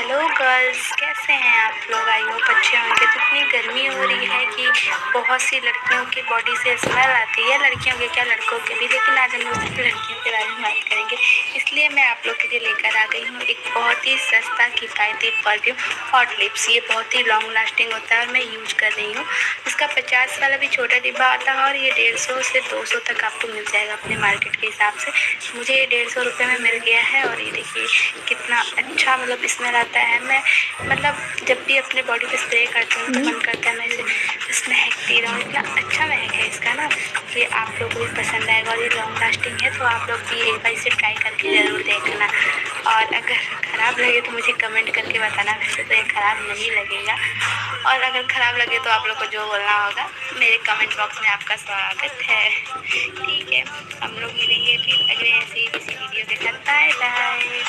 Hello girls, कैसे हैं आप लोग? आई होप अच्छे होंगे। तो इतनी गर्मी हो रही है कि बहुत सी लड़कियों की बॉडी से स्मेल आती है, लड़कियों के क्या लड़कों के भी, लेकिन आज हम लोग सिर्फ लड़कियों के बारे में बात करेंगे। इसलिए मैं आप लोग के लिए लेकर आ गई हूँ एक बहुत ही सस्ता किफ़ायती परफ्यूम हॉट लिप्स। ये बहुत ही लॉन्ग लास्टिंग होता है और मैं यूज कर रही हूँ। इसका 50 वाला भी छोटा डिब्बा आता है और ये 150 से 200 तक आपको मिल जाएगा अपने मार्केट के हिसाब से। मुझे ये 150 रुपये में मिल गया है और ये देखिए कितना अच्छा मतलब स्मेल आता है। मैं मतलब जब भी अपने बॉडी पे स्प्रे करती हूँ तो मन करता है मैं इसे बस महकती रहूँ। इतना अच्छा महक है इसका ना, ये आप लोग को भी पसंद आएगा और ये लॉन्ग लास्टिंग है। तो आप लोग भी एक बार इसे ट्राई करके ज़रूर देखना और अगर ख़राब लगे तो मुझे कमेंट करके बताना। वैसे तो ये ख़राब नहीं लगेगा और अगर ख़राब लगे तो आप लोग को जो बोलना होगा मेरे कमेंट बॉक्स में आपका स्वागत है। ठीक है, हम लोग मिलेंगे फिर अगले ऐसे ही किसी वीडियो के साथ। Bye bye.